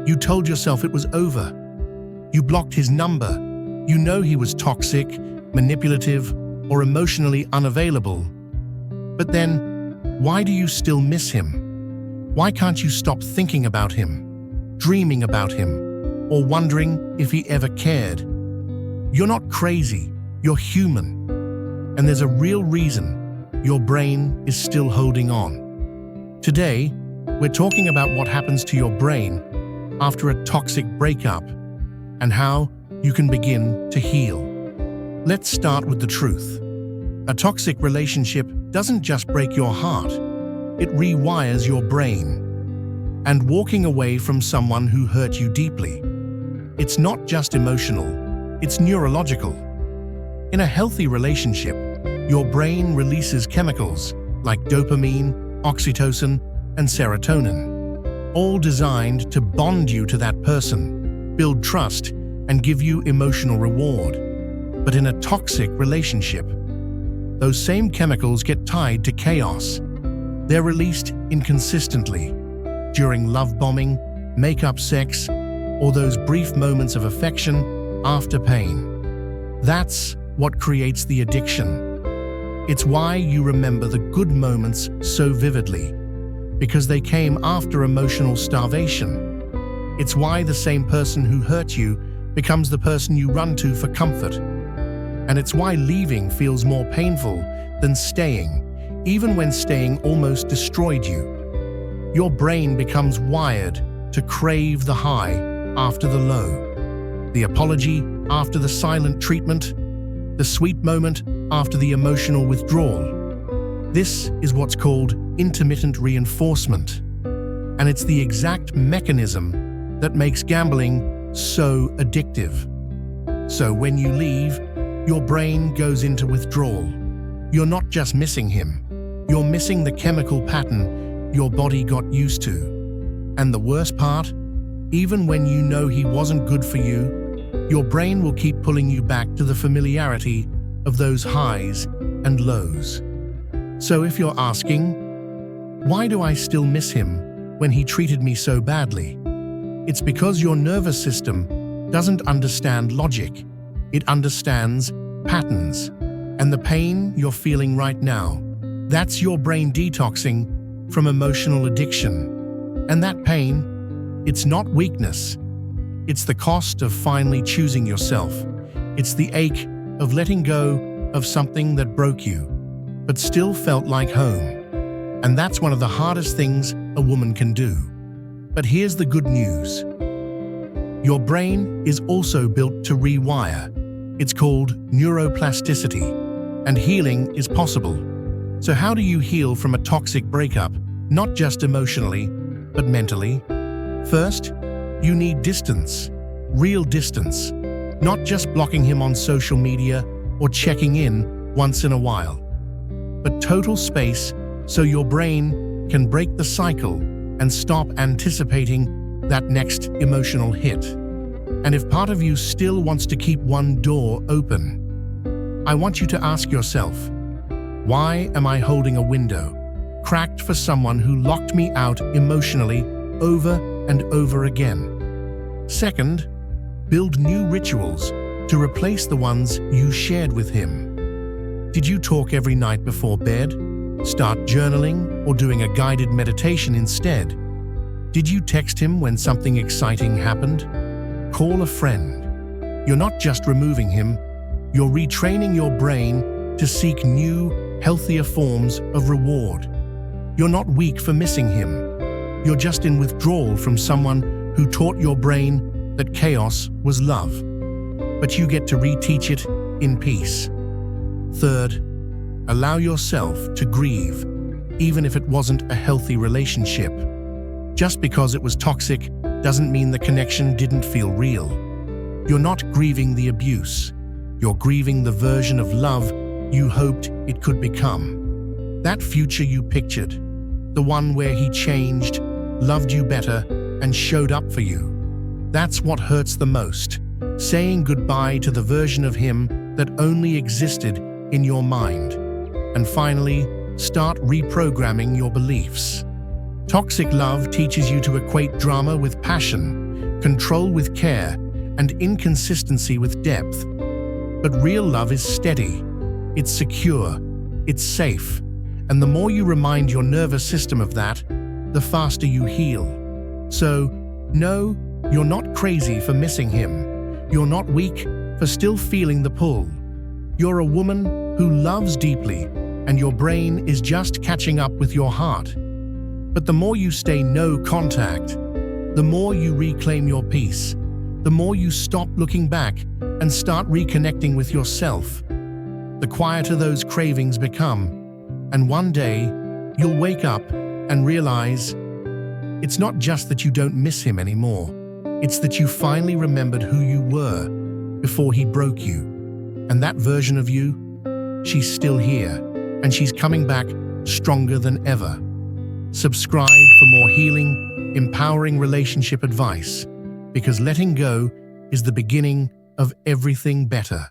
You told yourself it was over. You blocked his number. You know he was toxic, manipulative, or emotionally unavailable. But then, why do you still miss him? Why can't you stop thinking about him, dreaming about him, or wondering if he ever cared? You're not crazy, you're human. And there's a real reason your brain is still holding on. Today, we're talking about what happens to your brain after a toxic breakup and how you can begin to heal. Let's start with the truth. A toxic relationship doesn't just break your heart, it rewires your brain. And walking away from someone who hurt you deeply, it's not just emotional, it's neurological. In a healthy relationship, your brain releases chemicals like dopamine, oxytocin, and serotonin, all designed to bond you to that person, build trust, and give you emotional reward. But in a toxic relationship, those same chemicals get tied to chaos. They're released inconsistently during love bombing, make-up sex, or those brief moments of affection after pain. That's what creates the addiction. It's why you remember the good moments so vividly, because they came after emotional starvation. It's why the same person who hurt you becomes the person you run to for comfort. And it's why leaving feels more painful than staying, even when staying almost destroyed you. Your brain becomes wired to crave the high after the low, the apology after the silent treatment, the sweet moment after the emotional withdrawal. This is what's called intermittent reinforcement, and it's the exact mechanism that makes gambling so addictive. So when you leave, your brain goes into withdrawal. You're not just missing him, you're missing the chemical pattern your body got used to. And the worst part, even when you know he wasn't good for you, your brain will keep pulling you back to the familiarity of those highs and lows. So if you're asking, why do I still miss him when he treated me so badly? It's because your nervous system doesn't understand logic. It understands patterns. And the pain you're feeling right now, that's your brain detoxing from emotional addiction. And that pain, it's not weakness. It's the cost of finally choosing yourself. It's the ache of letting go of something that broke you, but still felt like home. And that's one of the hardest things a woman can do. But here's the good news. Your brain is also built to rewire. It's called neuroplasticity, and healing is possible. So how do you heal from a toxic breakup, not just emotionally, but mentally? First, you need distance, real distance, not just blocking him on social media or checking in once in a while, but total space so your brain can break the cycle and stop anticipating that next emotional hit. And if part of you still wants to keep one door open, I want you to ask yourself, why am I holding a window cracked for someone who locked me out emotionally over and over again? Second, build new rituals to replace the ones you shared with him. Did you talk every night before bed? Start journaling or doing a guided meditation instead? Did you text him when something exciting happened? Call a friend. You're not just removing him, you're retraining your brain to seek new, healthier forms of reward. You're not weak for missing him. You're just in withdrawal from someone who taught your brain that chaos was love. But you get to reteach it in peace. Third, allow yourself to grieve, even if it wasn't a healthy relationship. Just because it was toxic doesn't mean the connection didn't feel real. You're not grieving the abuse. You're grieving the version of love you hoped it could become. That future you pictured, the one where he changed, loved you better, and showed up for you. That's what hurts the most, saying goodbye to the version of him that only existed in your mind. And finally, start reprogramming your beliefs. Toxic love teaches you to equate drama with passion, control with care, and inconsistency with depth. But real love is steady, it's secure, it's safe, and the more you remind your nervous system of that, the faster you heal. So, no, you're not crazy for missing him. You're not weak for still feeling the pull. You're a woman who loves deeply, and your brain is just catching up with your heart. But the more you stay no contact, the more you reclaim your peace, the more you stop looking back and start reconnecting with yourself, the quieter those cravings become. And one day, you'll wake up and realize it's not just that you don't miss him anymore. It's that you finally remembered who you were before he broke you. And that version of you, she's still here, and she's coming back stronger than ever. Subscribe for more healing, empowering relationship advice, because letting go is the beginning of everything better.